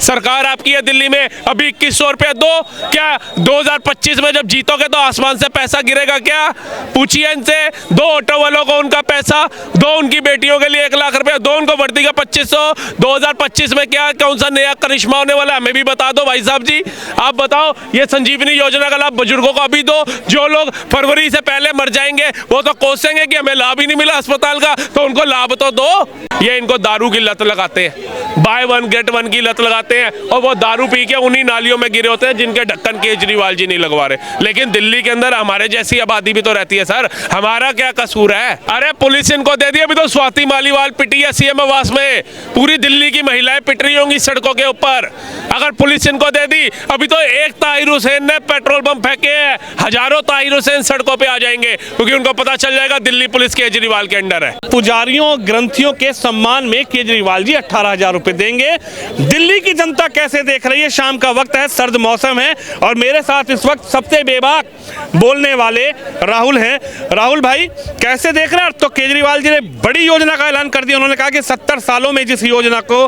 सरकार आपकी है दिल्ली में, अभी 2100 रुपया दो, क्या 2025 में जब जीतोगे तो आसमान से पैसा गिरेगा क्या? पूछिए इनसे। दो ऑटो वालों को उनका पैसा, दो उनकी बेटियों के लिए 1 लाख रुपया, दो उनको वर्दी का 2500। 2025 में क्या कौन सा नया करिश्मा होने वाला है, हमें भी बता दो भाई साहब जी। आप बताओ, ये संजीवनी योजना का लाभ बुजुर्गों को अभी दो। जो लोग फरवरी से पहले मर जाएंगे वो तो कोसेंगे कि हमें लाभ ही नहीं मिला अस्पताल का, तो उनको लाभ तो दो। ये इनको दारू की लत लगाते हैं, बाय वन गेट वन की लत लगाते हैं, और वो दारू पी के उन्हीं नालियों में गिरे होते हैं जिनके ढक्कन केजरीवाल जी नहीं लगवा रहे। लेकिन दिल्ली के अंदर हमारे जैसी आबादी भी तो रहती है सर, हमारा क्या कसूर है? अरे पुलिस इनको दे दी, अभी तो स्वाति मालीवाल पिटी है सीएम आवास में, पूरी दिल्ली की महिलाएं पिट रही होंगी सड़कों के ऊपर। अगर पुलिस इनको दे दी, अभी तो एक ताहिर हुसैन ने पेट्रोल पंप फेंके हैं, हजारों ताहिर हुसैन सड़कों पे आ जाएंगे, क्योंकि उनको पता चल जाएगा दिल्ली पुलिस केजरीवाल के अंडर है। पुजारियों ग्रंथियों के सम्मान में केजरीवाल जी 18,000 रुपए देंगे। दिल्ली की जनता कैसे देख रही है? शाम का वक्त है, सर्द मौसम है, और मेरे साथ इस वक्त सबसे बेबाक बोलने वाले राहुल हैं। राहुल भाई, कैसे देख रहे हैं? तो केजरीवाल जी ने बड़ी योजना का ऐलान कर दिया। उन्होंने कहा कि 70 सालों में जिस योजना को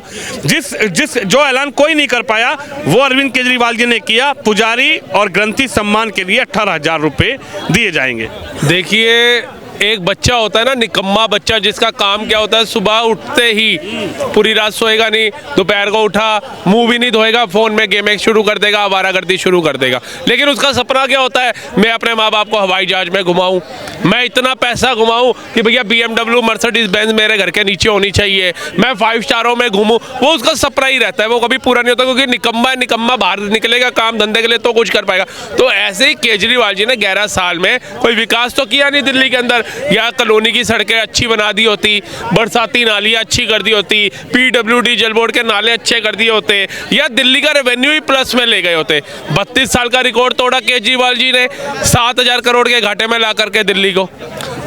जो ऐलान कोई नहीं कर पाया वो अरविंद केजरीवाल जी ने किया। पुजारी और ग्रंथी सम्मान के लिए 18,000 रुपए दिए जाएंगे। देखिए, एक बच्चा होता है ना, निकम्मा बच्चा, जिसका काम क्या होता है, सुबह उठते ही पूरी रात सोएगा नहीं, दोपहर को उठा मुंह भी नहीं धोएगा, फोन में गेम शुरू कर देगा, आवारागर्दी शुरू कर देगा। लेकिन उसका सपना क्या होता है? मैं अपने माँ बाप को हवाई जहाज में घुमाऊं, मैं इतना पैसा घुमाऊं कि भैया BMW मर्सिडीज बेंज मेरे घर के नीचे होनी चाहिए, मैं 5 स्टारों में घूमूं। वो उसका सपना ही रहता है, वो कभी पूरा नहीं होता, क्योंकि निकम्मा है, निकम्मा बाहर निकलेगा काम धंधे के लिए तो कुछ कर पाएगा। तो ऐसे ही केजरीवाल जी ने 11 साल में कोई विकास तो किया नहीं दिल्ली के अंदर। या कॉलोनी की सड़कें अच्छी बना दी होती, बरसाती नालियाँ अच्छी कर दी होती, PWD जल बोर्ड के नाले अच्छे कर दिए होते, या दिल्ली का रेवेन्यू ही प्लस में ले गए होते। 32 साल का रिकॉर्ड तोड़ा केजरीवाल जी ने 7,000 करोड़ के घाटे में ला करके दिल्ली को।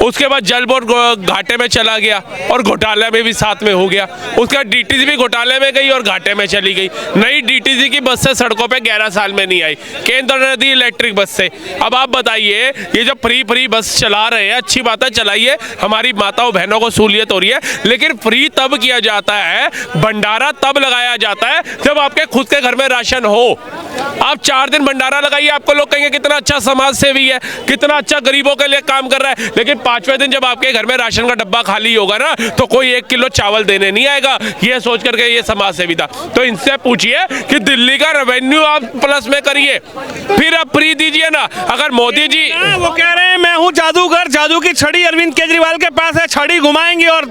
उसके बाद जल बोर्ड घाटे में चला गया और घोटाले में भी साथ में हो गया। उसके बाद DTC भी घोटाले में गई और घाटे में चली गई। नई DTC की बस से सड़कों पे 11 साल में नहीं आई, केंद्र ने दी इलेक्ट्रिक बस से। अब आप बताइए, ये जो फ्री बस चला रहे हैं, अच्छी बात है, चलाइए, हमारी माताओं बहनों को सहूलियत हो रही है। लेकिन फ्री तब किया जाता है, भंडारा तब लगाया जाता है जब आपके खुद के घर में राशन हो। आप 4 दिन भंडारा लगाइए, आपको लोग कहेंगे कितना अच्छा समाज सेवी है, कितना अच्छा गरीबों के लिए काम कर रहा है। लेकिन 5वें दिन जब आपके घर में राशन का डब्बा खाली होगा ना, तो कोई 1 किलो चावल देने नहीं आएगा, ये सोच करके ये समाज सेवी था। तो इनसे पूछिए कि दिल्ली का रेवेन्यू आप प्लस में करिए, फिर आप फ्री दीजिए ना। अगर मोदी जी वो कह रहे हैं मैं हूँ जादूगर, जादू की छड़ी अरविंद केजरीवाल के पास है, छड़ी घुमाएंगे और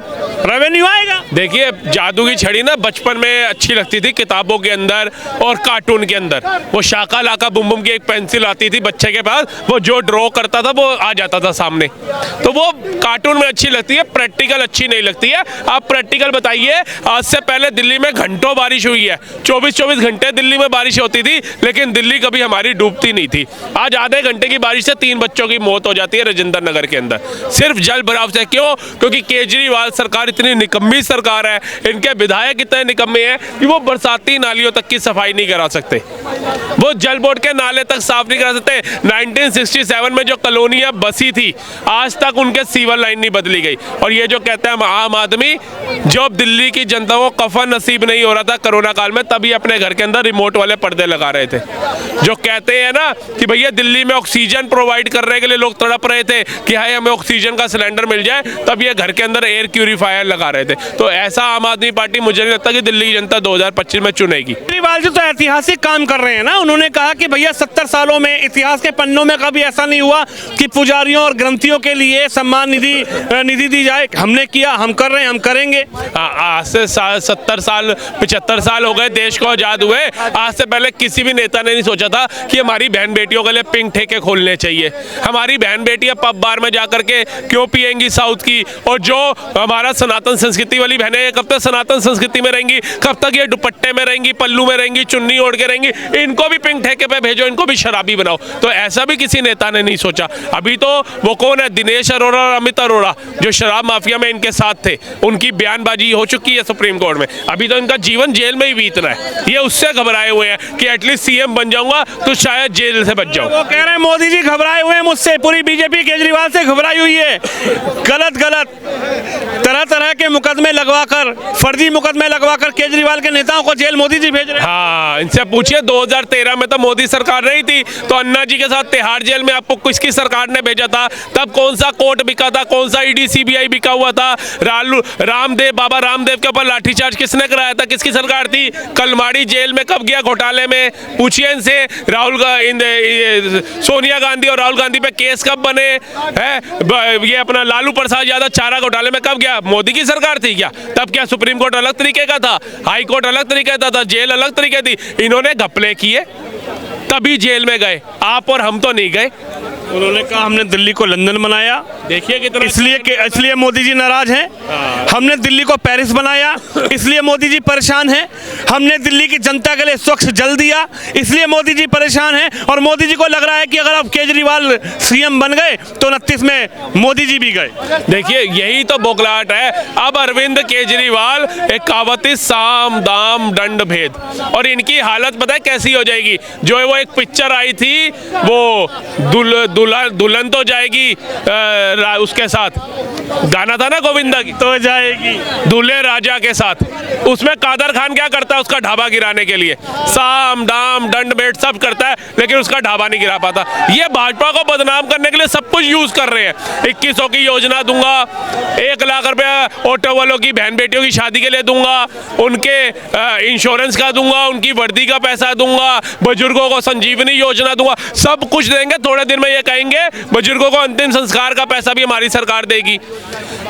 रेवेन्यू आएगा। देखिए, जादू की छड़ी ना बचपन में अच्छी लगती थी किताबों के अंदर और कार्टून के अंदर। वो शाका लाका बुम बुम की एक पेंसिल आती थी बच्चे के पास, वो जो ड्रॉ करता था वो आ जाता था सामने, तो वो कार्टून में अच्छी लगती है, प्रैक्टिकल अच्छी नहीं लगती है। आप प्रैक्टिकल बताइए। आज से पहले दिल्ली में घंटों बारिश हुई है, 24-24 घंटे दिल्ली में बारिश होती थी, लेकिन दिल्ली कभी हमारी डूबती नहीं थी। आज आधे घंटे की बारिश से 3 बच्चों की मौत हो जाती है राजेंद्र नगर के अंदर, सिर्फ जल भराव से। क्यों? क्योंकि केजरीवाल सरकार इतनी निकम्मी सरकार है, इनके विधायक इतने निकम्मे हैं कि वो बरसाती नालियों तक की सफाई नहीं करा सकते, वो जल बोर्ड के नाले तक साफ नहीं करा सकते। 1967 में जो कॉलोनियां बसी थी, आज तक उनके सीवर लाइन नहीं बदली गई। और ये जो कहते हैं आम आदमी, जब दिल्ली की जनता को कफन नसीब नहीं हो रहा था कोरोना काल में, तभी अपने घर के अंदर रिमोट वाले पर्दे लगा रहे थे। जो कहते हैं ना कि भैया दिल्ली में ऑक्सीजन प्रोवाइड करने के लिए लोग तड़प रहे थे कि हाय हमें ऑक्सीजन का सिलेंडर मिल जाए, तब ये घर के अंदर एयर प्यूरीफायर लगा रहे थे। तो ऐसा आम आदमी पार्टी मुझे नहीं लगता कि दिल्ली की जनता 2025 में चुनेगी। केजरीवाल जी तो ऐतिहासिक काम कर रहे हैं ना। उन्होंने कहा कि भैया 70 सालों में इतिहास के पन्नों में कभी ऐसा नहीं हुआ कि पुजारियों और ग्रंथियों के लिए सम्मान निधि दी जाए। हमने किया, हम कर रहे हैं, हम करेंगे। आज से 70 साल 75 साल हो गए देश को आजाद हुए। आज से पहले किसी भी नेता ने नहीं सोचा था कि हमारी बहन बेटियों के लिए पिंक ठेके खोलने चाहिए। हमारी बहन बेटियां पब बार में जाकर के क्यों पिएंगी साउथ की, और जो हमारा सनातन संस्कृति वाली बहनें कब तक सनातन संस्कृति में रहेंगी, कब तक ये दुपट्टे में रहेंगी, पल्लू में रहेंगी, चुन्नी ओढ़ के रहेंगी। इनको भी पिंक ठेके पे भेजो, इनको भी शराबी बनाओ। तो ऐसा भी किसी नेता ने नहीं सोचा। अभी तो वो कौन है, दिनेश अरोड़ा और अमित अरोड़ा, जो शराब माफिया में इनके साथ थे, उनकी बयानबाजी हो चुकी है सुप्रीम कोर्ट में। अभी तो इनका जीवन जेल में ही बीतना है। ये उससे घबराए हुए हैं कि एटलीस्ट CM बन जाऊंगा तो शायद जेल से बच जाऊं। वो कह रहे हैं मोदी जी घबराए हुए हैं मुझसे, पूरी BJP केजरीवाल से घबराई हुई है। गलत गलत तरह तरह के मुकदमे लगवाकर, फर्जी मुकदमे लगवाकर केजरीवाल के नेताओं को जेल मोदी जी भेज रहे हैं। हाँ, इनसे पूछिए 2013 में तो मोदी सरकार रही थी, तो अन्ना जी के साथ तिहाड़ जेल में आपको किसकी सरकार ने भेजा था? तब कौन सा कोर्ट बिका था, कौन सा ईडी सीबीआई बिका हुआ था? बाबा रामदेव के ऊपर लाठीचार्ज किसने कराया था? किसकी सरकार थी? कलमाड़ी जेल में कब गया घोटाले में? पूछिए इनसे। सोनिया गांधी और राहुल गांधी पे केस कब बने हैं? ये अपना लालू प्रसाद यादव चारा घोटाले में कब गया? मोदी की सरकार थी क्या? तब क्या सुप्रीम कोर्ट अलग तरीके का था, हाई कोर्ट अलग तरीके का था, जेल अलग तरीके थी? इन्होंने घपले किए तभी जेल में गए, आप और हम तो नहीं गए। उन्होंने कहा हमने दिल्ली को लंदन बनाया, देखिए कितना, इसलिए मोदी जी नाराज हैं। हमने दिल्ली को पेरिस बनाया, इसलिए मोदी जी परेशान हैं। हमने दिल्ली की जनता के लिए स्वच्छ जल दिया, इसलिए मोदी जी परेशान हैं। और मोदी जी को लग रहा है कि अगर अब केजरीवाल सीएम बन गए तो 29 में मोदी जी भी गए। देखिए यही तो बौखलाहट है। अब अरविंद केजरीवाल एक कहावत थी, साम दाम दंड भेद, और इनकी हालत पता है कैसी हो जाएगी? जो वो एक पिक्चर आई थी, वो दुल्हन तो जाएगी उसके साथ, गाना था ना गोविंदा की, तो जाएगी दूल्हे राजा के साथ। उसमें कादर खान क्या करता है? उसका ढाबा गिराने के लिए साम दाम दंड भेद सब करता है, लेकिन उसका ढाबा नहीं गिरा पाता। ये भाजपा को बदनाम करने के लिए सब कुछ यूज कर रहे हैं। 2100 की योजना दूंगा, 1 लाख रुपया ऑटो वालों की बहन बेटियों की शादी के लिए दूंगा, उनके इंश्योरेंस का दूंगा, उनकी वर्दी का पैसा दूंगा, बुजुर्गों को संजीवनी योजना दूंगा, सब कुछ देंगे। थोड़े दिन में ये कहेंगे बुजुर्गों को अंतिम संस्कार का पैसा भी हमारी सरकार देगी।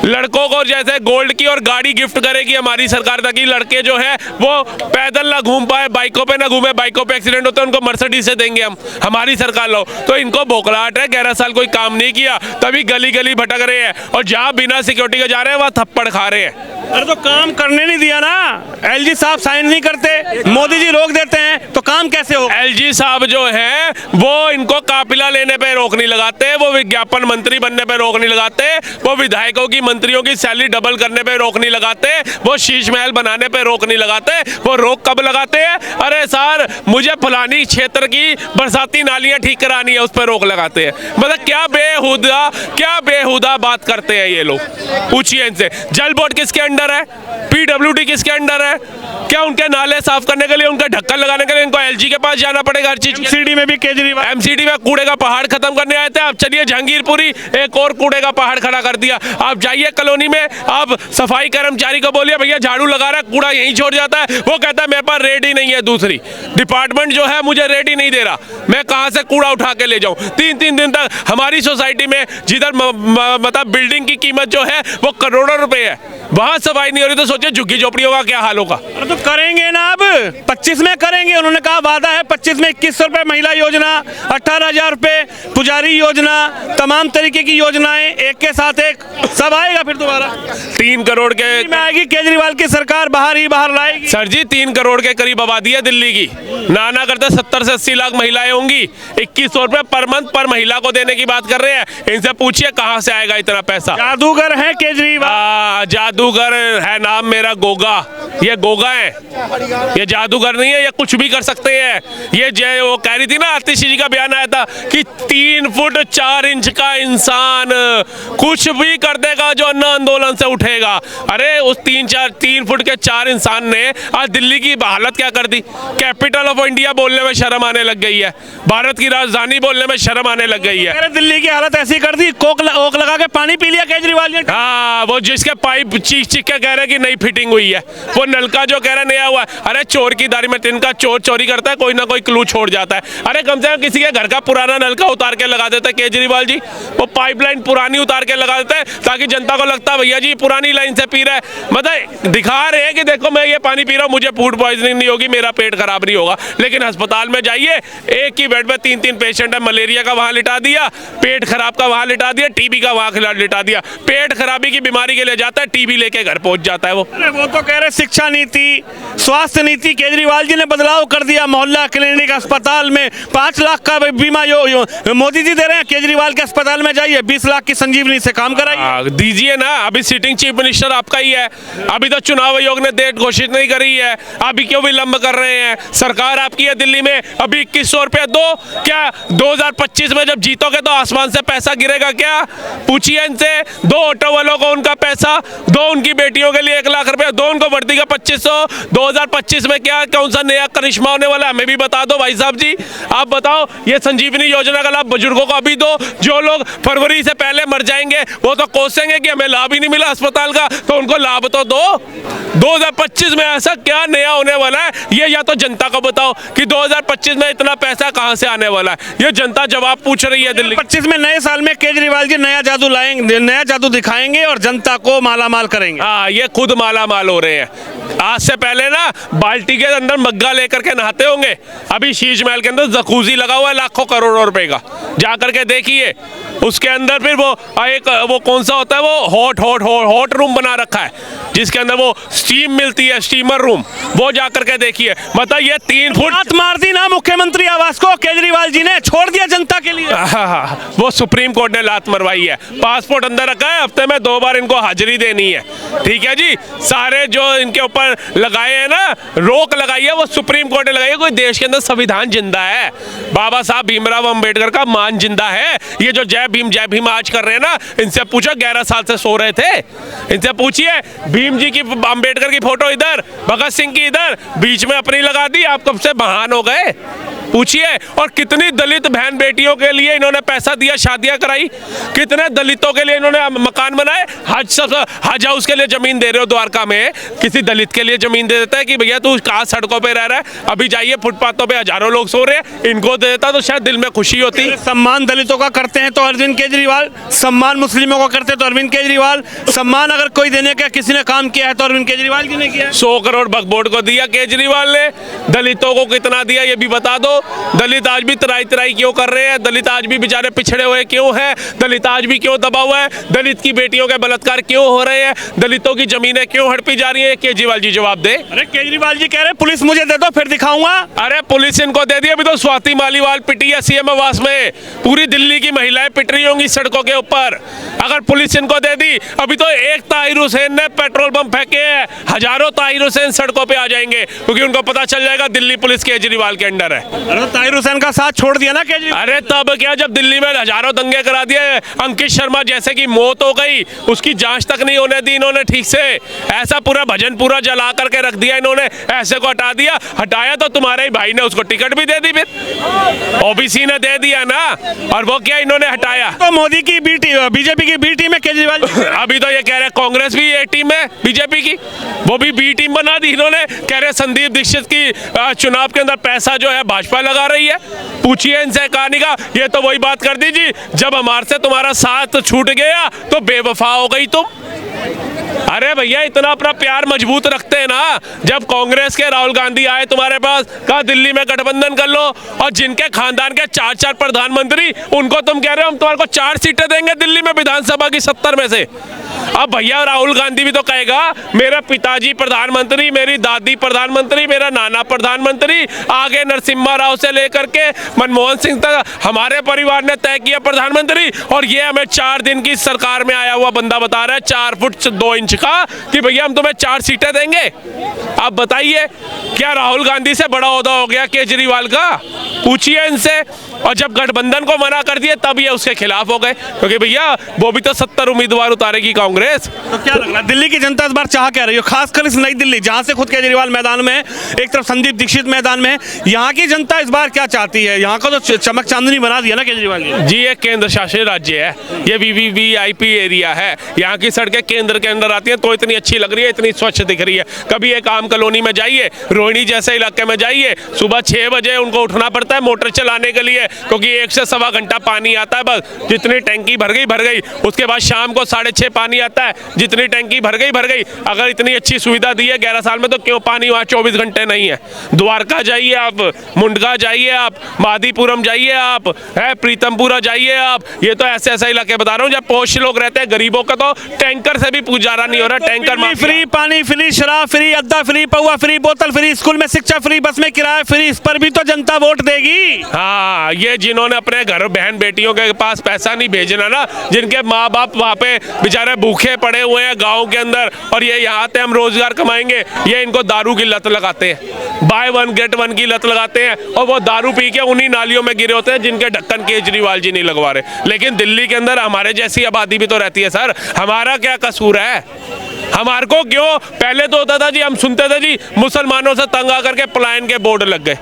लड़कों को जैसे गोल्ड की और गाड़ी गिफ्ट करेगी हमारी सरकार, ताकि लड़के जो है वो पैदल ना घूम पाए, बाइकों पे ना घूमे, बाइकों पे एक्सीडेंट होता है उनको मर्सिडीज से देंगे हम, हमारी सरकार लो। तो इनको बौखलाहट है, 11 साल कोई काम नहीं किया, तभी गली गली भटक रहे हैं, और जहां बिना सिक्योरिटी के जा रहे हैं वहां थप्पड़ खा रहे हैं। अरे तो काम करने नहीं दिया ना, एलजी साहब साइन नहीं करते, मोदी जी रोक देते हैं, तो काम कैसे हो? एलजी साहब जो है वो इनको काफिला लेने पे रोक नहीं लगाते, वो विज्ञापन मंत्री बनने पे रोक नहीं लगाते, वो विधायकों की मंत्रियों की सैलरी डबल करने पे रोक नहीं लगाते, वो शीश महल बनाने पे रोक नहीं लगाते। वो रोक कब लगाते हैं? अरे सर मुझे फलानी क्षेत्र की बरसाती नालियां ठीक करानी है, उस पर रोक लगाते हैं। मतलब क्या बेहुदा बात करते हैं ये लोग। पूछिए इनसे, जल बोर्ड किसके अंडर है? पीडब्ल्यूडी किसके अंडर है? क्या उनके नाले साफ करने के लिए, उनका ढक्कन लगाने के लिए इनको एलजी के पास जाना पड़ेगा हर चीज? एमसीडी में भी केजरीवाल, एमसीडी में कूड़े का पहाड़ खत्म करने आए थे, आप चलिए जहांगीरपुरी एक और कूड़े का पहाड़ खड़ा कर दिया। आप जाइए कॉलोनी में, आप सफाई कर्मचारी को बोलिए भैया झाड़ू लगा रहा है, कूड़ा यहीं छोड़ जाता है, वो कहता है मेरे पास रेडी नहीं है, दूसरी डिपार्टमेंट जो है मुझे रेडी नहीं दे रहा, मैं कहां से कूड़ा उठा के ले जाऊं? 3-3 दिन तक हमारी सोसाइटी में, जिधर मतलब बिल्डिंग की कीमत जो है वो करोड़ों रुपए है, वहां सफाई नहीं हो रही, तो सोचिए झुग्गी झोपड़ियों का क्या हाल होगा। अरे तो करेंगे ना, अब 25 में करेंगे, उन्होंने कहा वादा है 25 में 2100 रुपए महिला योजना, 18,000 रुपए पुजारी योजना, तमाम तरीके की योजनाएं एक के साथ एक, सब आएगा फिर दोबारा। 3 करोड़ के में आएगी केजरीवाल की सरकार, बाहर ही बाहर लाएगी। सर जी 3 करोड़ के करीब आबादी है दिल्ली की, नाना करते 70 से 80 लाख महिलाएं होंगी, 2100 रुपए पर मंथ पर महिला को देने की बात कर रहे हैं। इनसे पूछिए कहां से आएगा इतना पैसा? जादूगर है केजरीवाल, जादूगर है नाम मेरा गोगा, ये गोगा है, ये जादूगर नहीं है, ये कुछ भी कर सकते हैं। ये वो कह रही थी ना, आतिशी जी का बयान आया था कि 3 फुट 4 इंच का इंसान कुछ भी कर देगा जो अन्ना आंदोलन से उठेगा। अरे उस 3 फुट के 4 इंसान ने आज दिल्ली की हालत क्या कर दी? कैपिटल ऑफ इंडिया बोलने में शर्म आने लग गई है, भारत की राजधानी बोलने में शर्म आने लग गई है। अरे दिल्ली की हालत ऐसी कर दी, ओक लगा के पानी पी लिया केजरीवाल ने। हाँ, वो जिसके पाइप चीख के कह रहे कि नहीं फिटिंग हुई है, वो नलका जो कह रहे नया हुआ है। अरे चोर की दारी में तिनका, चोर चोरी करता है, कोई ना कोई क्लू छोड़ जाता है। अरे कम से कम किसी के घर का पुराना नलका उतार के लगा देते केजरीवाल जी, वो पाइपलाइन पुरानी उतार के लगा देते हैं, ताकि जनता को लगता है भैया जी पुरानी लाइन से पी रहा है, मतलब दिखा रहे हैं कि देखो मैं ये पानी पी रहा हूँ, मुझे फूड पॉइजनिंग नहीं होगी, मेरा पेट खराब नहीं होगा। लेकिन अस्पताल में जाइए, एक ही बेड में 3-3 पेशेंट है, मलेरिया का वहां लिटा दिया, पेट खराब का वहां लिटा दिया, टीबी का वहां लिटा दिया। पेट खराबी की बीमारी के लिए जाता है, टीबी लेके घर पहुंच जाता है वो। अरे वो तो कह रहे शिक्षा नीति, स्वास्थ्य नीति केजरीवाल जी ने बदलाव कर दिया, दिया मोहल्ला क्लिनिक अस्पताल में 5 लाख का बीमा मोदी जी दे रहे हैं। केजरीवाल के अस्पताल में जाइए 20 लाख की संजीवनी से काम कराइए। दीजिए ना, अभी सिटिंग चीफ मिनिस्टर आपका ही है, अभी तो चुनाव आयोग ने डेट घोषित नहीं करी है, अभी क्यों विलंब कर रहे हैं? सरकार आपकी है दिल्ली में, अभी 2100 रुपया दो, क्या 2025 में जब जीतोगे तो आसमान से पैसा गिरेगा क्या? पूछिए इनसे। 2 ऑटो वालों को उनका पैसा, 2 उनकी बेटियों के लिए 1 लाख रुपया, 2 उनको वर्दी का 2500। 2025 में क्या कौन सा नया करिश्मा होने वाला है, हमें भी बता दो भाई साहब जी। आप बताओ, ये संजीवनी योजना का लाभ बुजुर्गों को अभी दो, जो लोग फरवरी से पहले मर जाएंगे वो तो कोसेंगे कि हमें लाभ ही नहीं मिला अस्पताल का, तो उनको लाभ तो दो। 2025 में ऐसा क्या नया होने वाला है, ये या तो जनता को बताओ कि 2025 में इतना पैसा कहां से आने वाला है। ये जनता जवाब पूछ रही है दिल्ली। 25 में नए साल में केजरीवाल जी नया जादू लाएंगे, नया जादू दिखाएंगे और जनता को मालामाल करेंगे। हाँ, ये खुद मालामाल हो रहे हैं। आज से पहले ना बाल्टी के अंदर मग्गा लेकर के नहाते होंगे, अभी शीश महल के अंदर जकूजी लगा हुआ है लाखों करोड़ों रुपए का, जा करके देखिए। उसके अंदर फिर वो कौन सा होता है, वो हॉट रूम बना रखा है जिसके अंदर वो स्टीम मिलती है, स्टीमर रूम, वो जा करके देखिए। मतलब ये 3 फुट बात मार दी ना मुख्यमंत्री आवास को केजरीवाल जी ने, छोड़ दिया जनता के लिए। वो सुप्रीम कोर्ट ने लात मरवाई है। पासपोर्ट अंदर रखा है, हफ्ते में 2 बार इनको हाजिरी देनी है, ठीक है जी। सारे जो इनके ऊपर लगाए हैं ना, रोक लगाई है, वो सुप्रीम कोर्ट ने लगाई है। कोई देश के अंदर संविधान जिंदा है, बाबा साहब भीमराव अंबेडकर का मान जिंदा है। ये जो जय भीम आज कर रहे हैं ना, इनसे पूछो 11 साल से सो रहे थे, इनसे पूछिए। भीम जी की, अंबेडकर की फोटो इधर, भगत सिंह की इधर, बीच में अपनी लगा दी, आप कब से महान हो गए? पूछिए। और कितनी दलित बहन बेटियों के लिए इन्होंने पैसा दिया, शादियां कराई, कितने दलितों के लिए इन्होंने मकान बनाए। हज हाउस के लिए जमीन दे रहे हो द्वारका में, किसी दलित के लिए जमीन दे देता है कि भैया तू कहाँ सड़कों पे रह रहा है, अभी जाइए फुटपाथों पे हजारों लोग सो रहे हैं, इनको दे देता तो शायद दिल में खुशी होती। सम्मान दलितों का करते हैं तो अरविंद केजरीवाल, सम्मान मुस्लिमों का करते हैं तो अरविंद केजरीवाल, सम्मान अगर कोई देने का किसी ने काम किया है तो अरविंद केजरीवाल जी ने किया है। 100 करोड़ वक्फ बोर्ड को दिया केजरीवाल ने, दलितों को कितना दिया ये भी बता दो। दलित आज भी तराई क्यों कर रहे हैं? दलित आज भी बेचारे पिछड़े हुए क्यों हैं? दलित आज भी क्यों दबा हुआ है? दलित की बेटियों के बलात्कार क्यों हो रहे हैं? दलितों की जमीनें क्यों हड़पी जा रही है? केजरीवाल जी जवाब दे। अरे केजरीवाल जी कह रहे हैं पुलिस मुझे दे दो फिर दिखाऊंगा। अरे पुलिस इनको दे दी, अभी तो स्वाति मालीवाल पिटी है सीएम आवास में, पूरी दिल्ली की महिलाएं पिट रही होंगी सड़कों के ऊपर। अगर पुलिस इनको दे दी, अभी तो एक ताहिर हुसैन ने पेट्रोल बम फेंके हैं, हजारों ताहिर हुसैन सड़कों पे आ जाएंगे क्योंकि उनको पता चल जाएगा दिल्ली पुलिस केजरीवाल के अंडर है। अरे ताहिर हुसैन का साथ छोड़ दिया ना केजरीवाल। अरे तब क्या, जब दिल्ली में हजारों दंगे करा दिए, अंकित शर्मा जैसे की मौत हो गई, उसकी जांच तक नहीं होने दी इन्होंने ठीक से, ऐसा पूरा भजन पूरा जला करके रख दिया इन्होंने, ऐसे को हटा दिया। हटाया तो तुम्हारे ही भाई ने, उसको टिकट भी दे दी, फिर ओबीसी ने दे दिया ना, और वो क्या इन्होंने हटाया। तो मोदी की बीजेपी की बी टीम है केजरीवाल। अभी तो ये कह रहे कांग्रेस भी एक टीम है बीजेपी की, वो भी बी टीम बना दी इन्होंने। कह रहे संदीप दीक्षित की चुनाव के अंदर पैसा जो है भाजपा लगा रही है। पूछिए इनसे कहानी का, ये तो वही बात कर दीजिए, जब हमारे से तुम्हारा साथ छूट गया तो बेवफा हो गई तुम। अरे भैया इतना अपना प्यार मजबूत रखते हैं ना, जब कांग्रेस के राहुल गांधी आए तुम्हारे पास, कहा दिल्ली में गठबंधन कर लो, और जिनके खानदान के 4 प्रधानमंत्री, उनको तुम कह रहे हो हम तुम्हारे को 4 सीटें देंगे दिल्ली में विधानसभा की 70 में से। अब भैया राहुल गांधी भी तो कहेगा मेरा पिताजी प्रधानमंत्री, मेरी दादी प्रधानमंत्री, मेरा नाना प्रधानमंत्री, आगे नरसिम्हा राव से लेकर के मनमोहन सिंह तक हमारे परिवार ने तय किया प्रधानमंत्री, और ये हमें 4 दिन की सरकार में आया हुआ बंदा बता रहा है 4 फुट 2 इंच का कि भैया हम तुम्हें 4 सीटें देंगे। आप बताइए क्या राहुल गांधी से बड़ा ओहदा हो गया केजरीवाल का? पूछिए इनसे। और जब गठबंधन को मना कर दिए तब ये उसके खिलाफ हो गए, क्योंकि भैया वो भी तो 70 उम्मीदवार उतारेगी कांग्रेस। तो क्या लग रहा है दिल्ली की जनता इस बार चाह क्या रही है, खासकर इस नई दिल्ली जहां से खुद केजरीवाल मैदान में है, एक तरफ संदीप दीक्षित मैदान में है, यहाँ की जनता इस बार क्या चाहती है? यहाँ का तो चमक चांदनी बना दिया ना केजरीवाल जी। ये केंद्र शासित राज्य है, ये वीवीवीआईपी एरिया है, यहाँ की सड़कें केंद्र के अंदर आती है तो इतनी अच्छी लग रही है, इतनी स्वच्छ दिख रही है। कभी एक आम कॉलोनी में जाइए, रोहिणी जैसे इलाके में जाइए, सुबह 6 बजे उनको उठना पड़ता है मोटर चलाने के लिए, क्योंकि 1 से सवा घंटा पानी आता है बस, जितनी टैंकी भर गई, उसके बाद शाम को 6:30 पानी पानी आता है, जितनी टैंकी भर गई। अगर इतनी अच्छी सुविधा दी है 11 साल में, तो क्यों पानी वहाँ 24 घंटे नहीं है? द्वारका जाइए आप, मुंडका जाइए आप, मादीपुरम जाइए आप, है प्रीतमपुरा जाइए आप। ये तो ऐसे इलाके बता रहा हूँ जब पोश लोग रहते हैं, गरीबों का तो टैंकर से भी गुजारा नहीं हो रहा। टैंकर फ्री, पानी फ्री, शराब फ्री, अद्दा फ्री, पौवा फ्री, बोतल फ्री, स्कूल में शिक्षा फ्री, बस में किराया फ्री, इस पर भी तो जनता वोट देगी। हाँ, ये जिन्होंने अपने घर बहन बेटियों के पास पैसा नहीं भेजना ना, जिनके माँ बाप वहाँ पे बेचारे भूखे पड़े हुए हैं गाँव के अंदर, और ये यहाँ आते हम रोजगार कमाएंगे, ये इनको दारू की लत लगाते हैं, बाय वन गेट वन की लत लगाते हैं, और वो दारू पी के उन्हीं नालियों में गिरे होते हैं जिनके ढक्कन केजरीवाल जी नहीं लगवा रहे। लेकिन दिल्ली के अंदर हमारे जैसी आबादी भी तो रहती है सर, हमारा क्या कसूर है? हमारे को क्यों? पहले तो होता था जी, हम सुनते थे जी मुसलमानों से तंग आकर के पलायन के बोर्ड लग गए,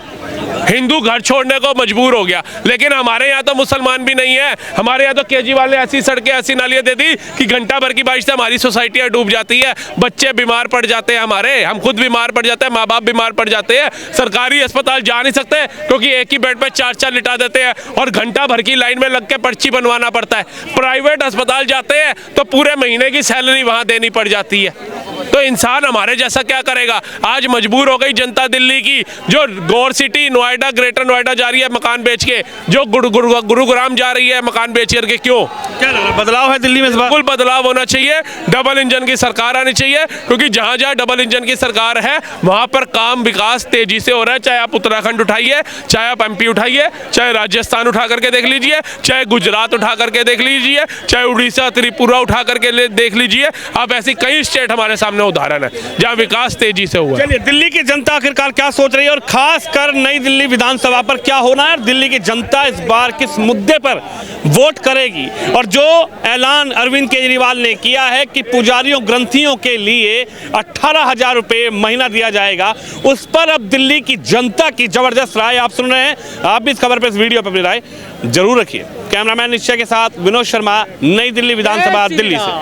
हिंदू घर छोड़ने को मजबूर हो गया। लेकिन हमारे यहाँ तो मुसलमान भी नहीं है, हमारे यहाँ तो केजरीवाल ने ऐसी सड़कें ऐसी नालियाँ दे दी कि घंटा भर की बारिश से हमारी सोसाइटियाँ डूब जाती है, बच्चे बीमार पड़ जाते हैं, हमारे हम खुद बीमार पड़ जाते हैं, माँ बाप बीमार पड़ जाते हैं, सरकारी अस्पताल जा नहीं सकते क्योंकि एक ही बेड पे 4-4 लिटा देते हैं और घंटा भर की लाइन में लग के पर्ची बनवाना पड़ता है। प्राइवेट अस्पताल जाते हैं तो पूरे महीने की सैलरी वहाँ देनी पड़ जाती है। तो इंसान हमारे जैसा क्या करेगा? आज मजबूर हो गई जनता दिल्ली की, जो गौर सिटी नोएडा, ग्रेटर नोएडा जा रही है मकान बेच के, जो गुरुग्राम जा रही है मकान बेच करके। क्यों? क्या लग रहा है बदलाव है दिल्ली में इस बार? बिल्कुल बदलाव होना चाहिए, डबल इंजन की सरकार आनी चाहिए, क्योंकि जहां जहां डबल इंजन की सरकार है वहां पर काम विकास तेजी से हो रहा है। चाहे आप उत्तराखंड उठाइए, चाहे आप एमपी उठाइए, चाहे राजस्थान उठा करके देख लीजिए, चाहे गुजरात उठा करके देख लीजिए, चाहे उड़ीसा त्रिपुरा उठा करके देख लीजिए। अब ऐसी कई स्टेट हमारे सामने उदाहरण है जहां विकास तेजी से हुआ है। चलिए, दिल्ली की जनता आखिरकार क्या सोच रही है और खास कर नई दिल्ली विधानसभा पर क्या होना है, दिल्ली की जनता इस बार किस मुद्दे पर वोट करेगी? और जो ऐलान अरविंद केजरीवाल ने किया है कि पुजारियों ग्रंथियों के लिए 18,000 रुपये महीना दिया जाएगा, उस पर अब दिल्ली की जनता की जबरदस्त राय आप सुन रहे हैं। आप भी इस खबर पर, इस वीडियो पर अपनी राय जरूर रखिए। कैमरामैन निश्चय के साथ विनोद शर्मा, नई दिल्ली विधानसभा दिल्ली से।